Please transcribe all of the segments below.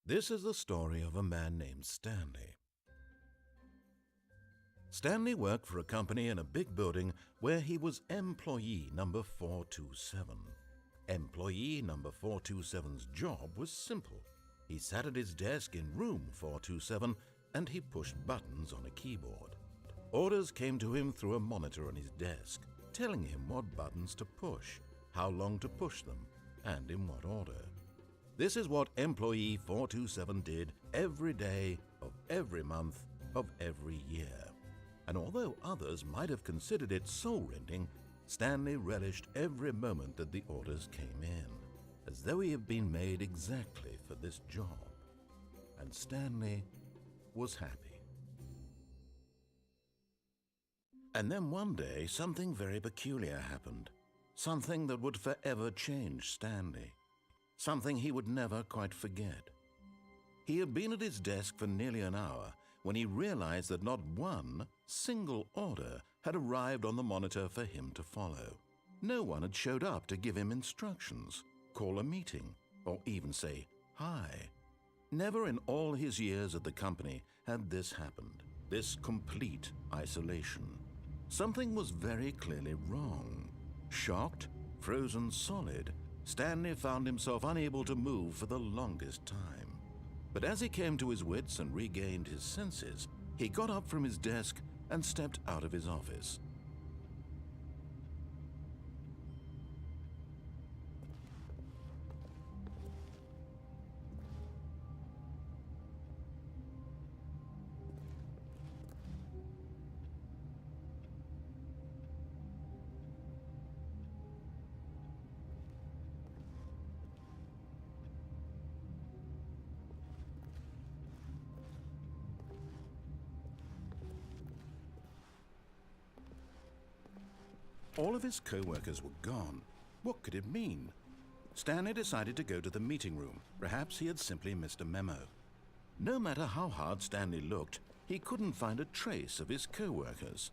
This is the story of a man named Stanley. Stanley worked for a company in a big building where he was employee number 427. Employee number 427's job was simple. He sat at his desk in room 427 and he pushed buttons on a keyboard. Orders came to him through a monitor on his desk, telling him what buttons to push, how long to push them, and in what order. This is what employee 427 did every day of every month of every year. And although others might have considered it soul-rending, Stanley relished every moment that the orders came in, as though he had been made exactly for this job. And Stanley was happy. And then one day, something very peculiar happened. Something that would forever change Stanley. Something he would never quite forget. He had been at his desk for nearly an hour when he realized that not one single order had arrived on the monitor for him to follow. No one had showed up to give him instructions, call a meeting, or even say hi. Never in all his years at the company had this happened, this complete isolation. Something was very clearly wrong. Shocked, frozen solid, Stanley found himself unable to move for the longest time. But as he came to his wits and regained his senses, he got up from his desk and stepped out of his office. All of his co-workers were gone. What could it mean? Stanley decided to go to the meeting room. Perhaps he had simply missed a memo. No matter how hard Stanley looked, he couldn't find a trace of his co-workers.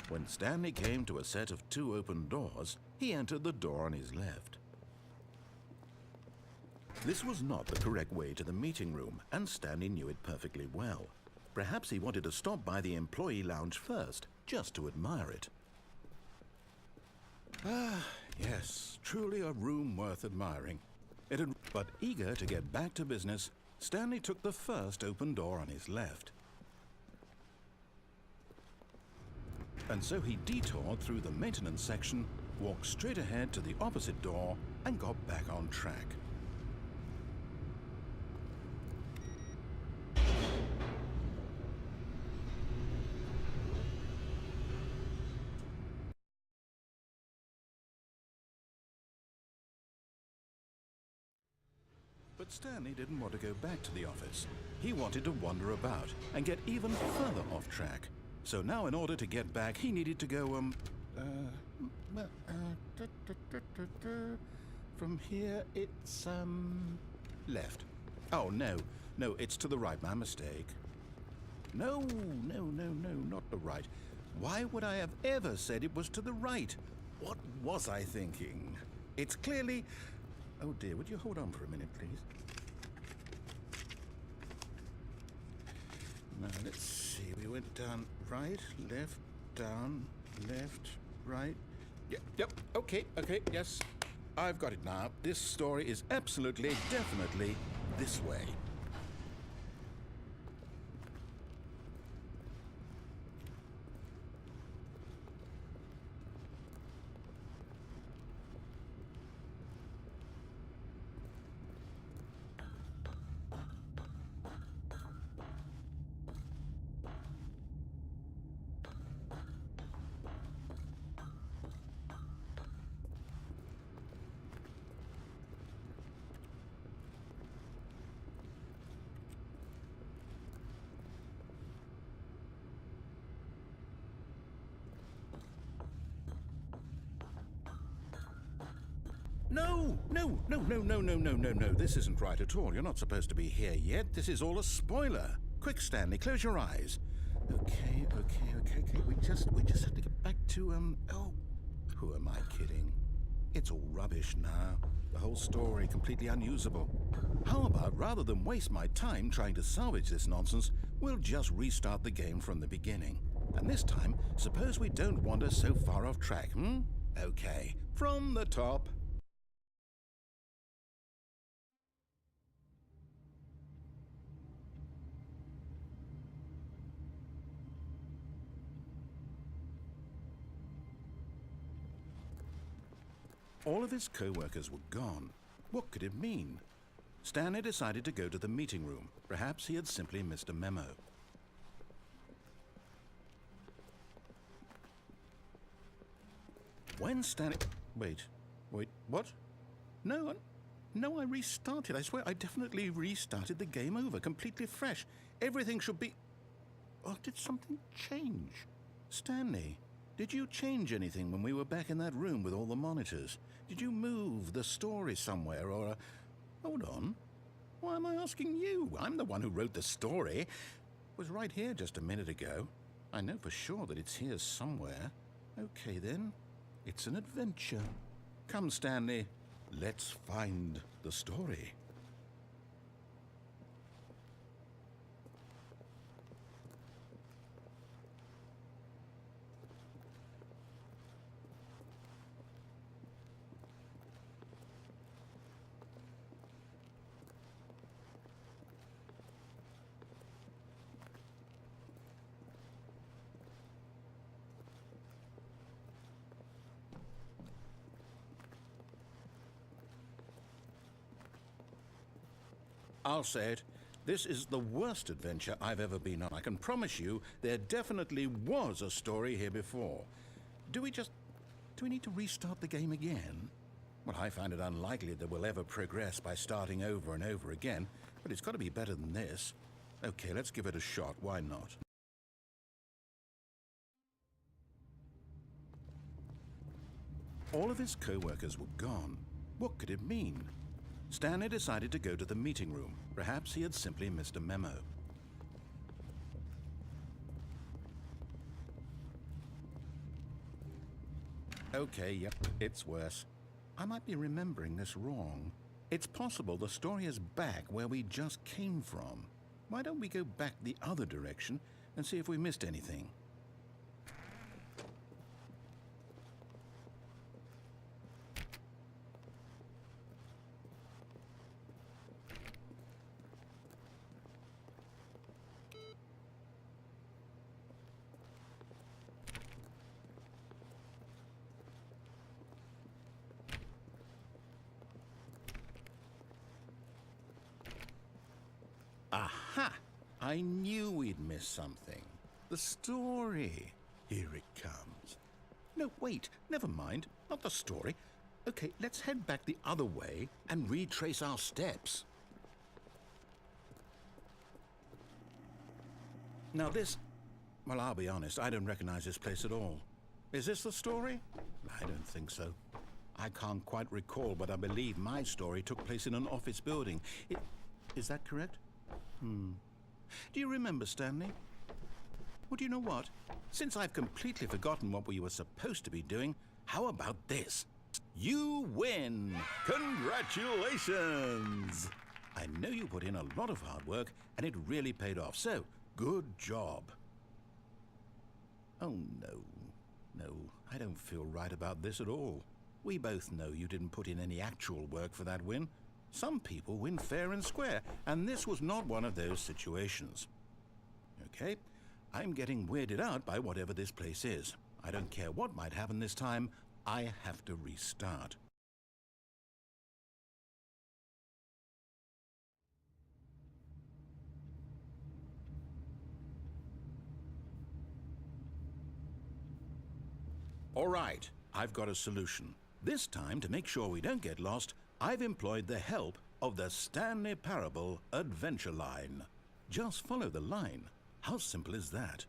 When Stanley came to a set of 2 open doors, he entered the door on his left. This was not the correct way to the meeting room, and Stanley knew it perfectly well. Perhaps he wanted to stop by the employee lounge first, just to admire it. Ah, yes, truly a room worth admiring. But eager to get back to business, Stanley took the first open door on his left. And so he detoured through the maintenance section, walked straight ahead to the opposite door, and got back on track. But Stanley didn't want to go back to the office. He wanted to wander about and get even further off track. So now in order to get back, he needed to go, from here it's, left. Oh, no, it's to the right, my mistake. No, not the right. Why would I have ever said it was to the right? What was I thinking? It's clearly... Oh dear, would you hold on for a minute, please? Now, let's see. We went down right, left, down, left, right. Yep, okay, yes. I've got it now. This story is absolutely, definitely this way. No, no, no, no, no, no, no, no. This isn't right at all. You're not supposed to be here yet. This is all a spoiler. Quick, Stanley, close your eyes. Okay. We just have to get back to, oh, who am I kidding? It's all rubbish now. The whole story completely unusable. How about, rather than waste my time trying to salvage this nonsense, we'll just restart the game from the beginning. And this time, suppose we don't wander so far off track, hmm? Okay, from the top. All of his co-workers were gone. What could it mean? Stanley decided to go to the meeting room. Perhaps he had simply missed a memo. When Stanley... Wait, what? No, I restarted. I swear, I definitely restarted the game over, completely fresh. Everything should be... Oh, did something change? Stanley, did you change anything when we were back in that room with all the monitors? Did you move the story somewhere, or... Hold on. Why am I asking you? I'm the one who wrote the story. It was right here just a minute ago. I know for sure that it's here somewhere. Okay, then. It's an adventure. Come, Stanley. Let's find the story. I'll say it. This is the worst adventure I've ever been on. I can promise you there definitely was a story here before. Do we need to restart the game again? Well, I find it unlikely that we'll ever progress by starting over and over again, but it's got to be better than this. Okay, let's give it a shot. Why not? All of his co-workers were gone. What could it mean? Stanley decided to go to the meeting room. Perhaps he had simply missed a memo. Okay, yep, it's worse. I might be remembering this wrong. It's possible the story is back where we just came from. Why don't we go back the other direction and see if we missed anything? Aha! I knew we'd miss something. The story. Here it comes. No, wait, never mind. Not the story. Okay, let's head back the other way and retrace our steps. Now this... Well, I'll be honest, I don't recognize this place at all. Is this the story? I don't think so. I can't quite recall, but I believe my story took place in an office building. Is that correct? Do you remember, Stanley? Well, do you know what? Since I've completely forgotten what we were supposed to be doing, how about this? You win! Congratulations! I know you put in a lot of hard work, and it really paid off, so good job. Oh, no, I don't feel right about this at all. We both know you didn't put in any actual work for that win. Some people win fair and square, and this was not one of those situations. Okay, I'm getting weirded out by whatever this place is. I don't care what might happen this time, I have to restart. All right, I've got a solution. This time, to make sure we don't get lost, I've employed the help of the Stanley Parable adventure line. Just follow the line. How simple is that?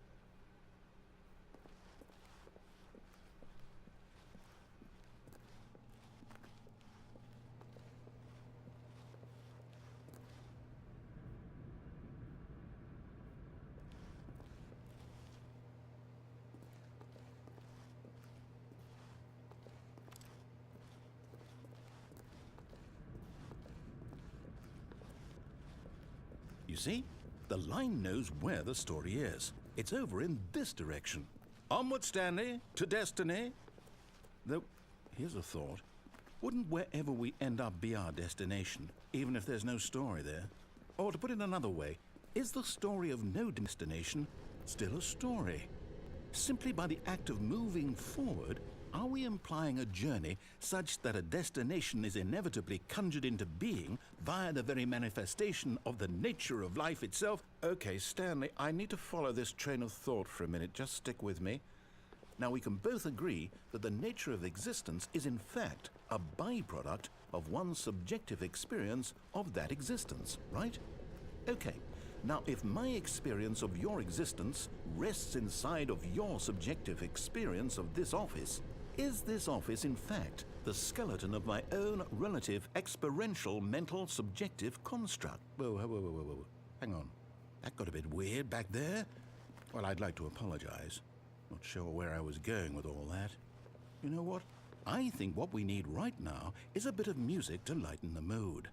see? The line knows where the story is. It's over in this direction. Onward, Stanley, to destiny. Though, here's a thought. Wouldn't wherever we end up be our destination, even if there's no story there? Or to put it another way, is the story of no destination still a story? Simply by the act of moving forward, are we implying a journey such that a destination is inevitably conjured into being via the very manifestation of the nature of life itself? Okay, Stanley, I need to follow this train of thought for a minute. Just stick with me. Now, we can both agree that the nature of existence is in fact a byproduct of one's subjective experience of that existence, right? Okay, now if my experience of your existence rests inside of your subjective experience of this office, is this office in fact the skeleton of my own relative experiential mental subjective construct? Whoa. Hang on. That got a bit weird back there. Well, I'd like to apologize. Not sure where I was going with all that. You know what? I think what we need right now is a bit of music to lighten the mood.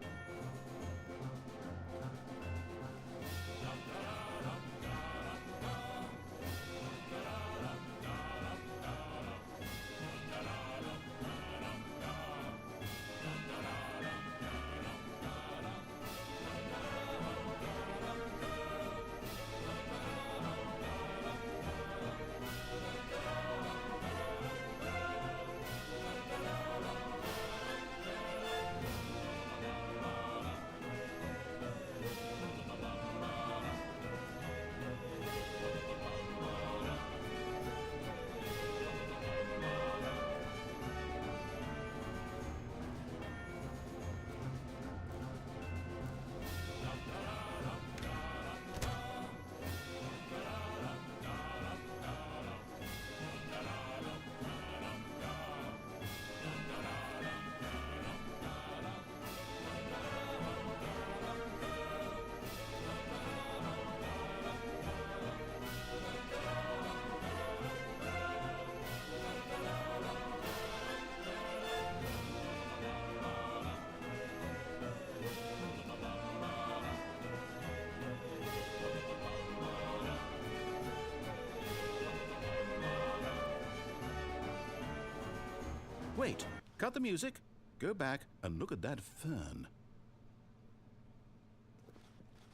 Wait, cut the music, go back and look at that fern.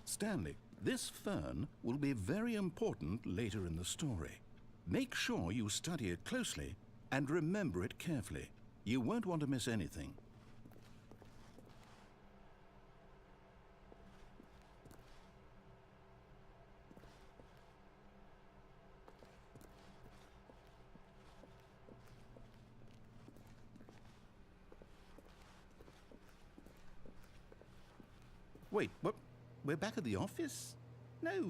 Stanley, this fern will be very important later in the story. Make sure you study it closely and remember it carefully. You won't want to miss anything. Wait, what? We're back at the office? No.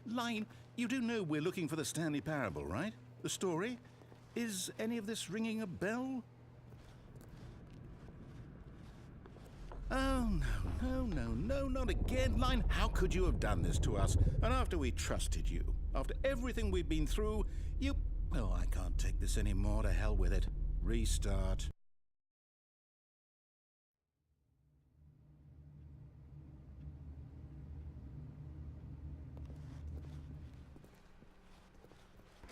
Line, you do know we're looking for the Stanley Parable, right? The story? Is any of this ringing a bell? Oh, no, not again. Line, how could you have done this to us? And after we trusted you, after everything we've been through, you... Oh, I can't take this anymore. To hell with it. Restart.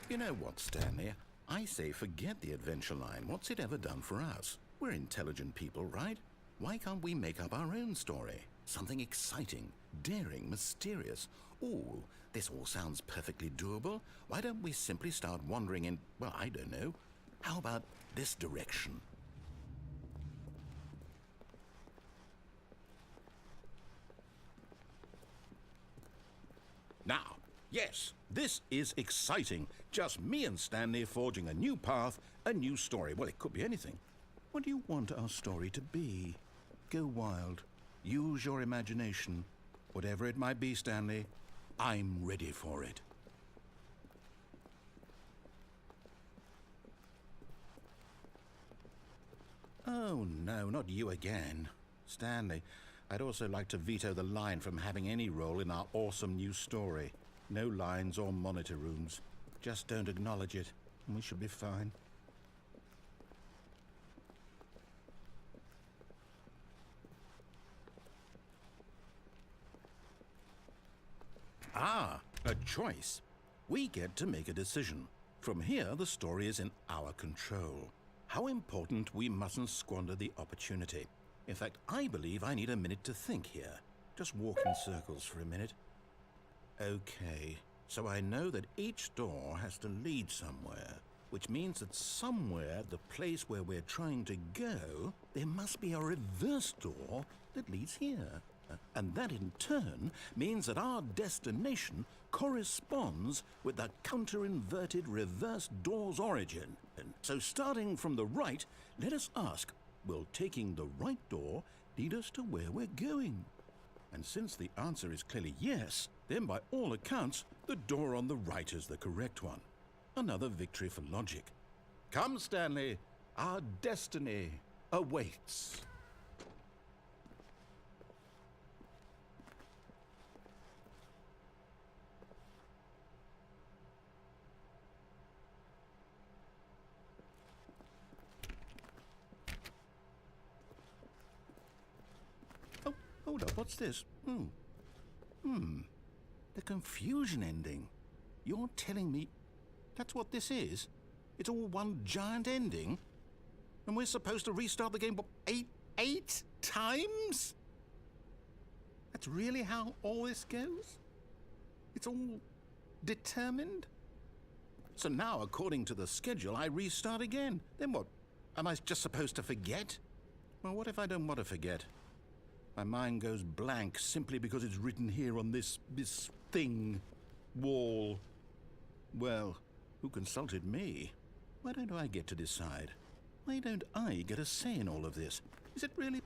You know what, Stanley? I say forget the adventure line. What's it ever done for us? We're intelligent people, right? Why can't we make up our own story? Something exciting, daring, mysterious. Ooh, this all sounds perfectly doable. Why don't we simply start wandering in, well, I don't know. How about this direction? Now, yes, this is exciting. Just me and Stanley forging a new path, a new story. Well, it could be anything. What do you want our story to be? Go wild. Use your imagination. Whatever it might be, Stanley, I'm ready for it. Oh, no, not you again. Stanley, I'd also like to veto the line from having any role in our awesome new story. No lines or monitor rooms. Just don't acknowledge it, and we should be fine. Ah, a choice. We get to make a decision. From here, the story is in our control. How important we mustn't squander the opportunity. In fact, I believe I need a minute to think here. Just walk in circles for a minute. Okay, so I know that each door has to lead somewhere, which means that somewhere, the place where we're trying to go, there must be a reverse door that leads here. And that in turn means that our destination corresponds with the counter-inverted reverse door's origin. And so starting from the right, let us ask, will taking the right door lead us to where we're going? And since the answer is clearly yes, then by all accounts, the door on the right is the correct one. Another victory for logic. Come, Stanley, our destiny awaits. Oh, hold up, what's this? The confusion ending. You're telling me that's what this is? It's all one giant ending? And we're supposed to restart the game, what, eight times? That's really how all this goes? It's all determined? So now, according to the schedule, I restart again. Then what? Am I just supposed to forget? Well, what if I don't want to forget? My mind goes blank simply because it's written here on this thing, wall. Well, who consulted me? Why don't I get to decide? Why don't I get a say in all of this? Is it really?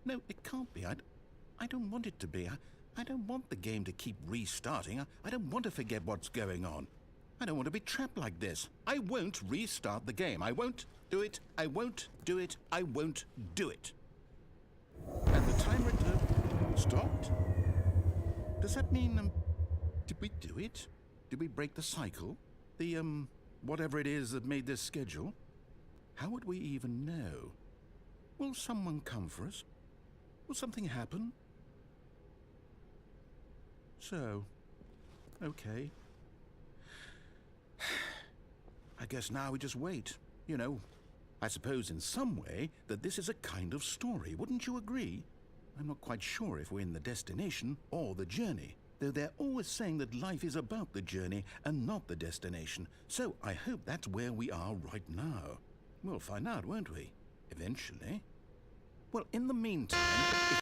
No, it can't be. I don't want it to be. I don't want the game to keep restarting. I don't want to forget what's going on. I don't want to be trapped like this. I won't restart the game. I won't do it. I won't do it. I won't do it. And the timer stopped? Does that mean, did we do it? Did we break the cycle? The, whatever it is that made this schedule? How would we even know? Will someone come for us? Will something happen? So, okay. I guess now we just wait, you know. I suppose in some way that this is a kind of story, wouldn't you agree? I'm not quite sure if we're in the destination or the journey, though they're always saying that life is about the journey and not the destination, so I hope that's where we are right now. We'll find out, won't we? Eventually. Well, in the meantime...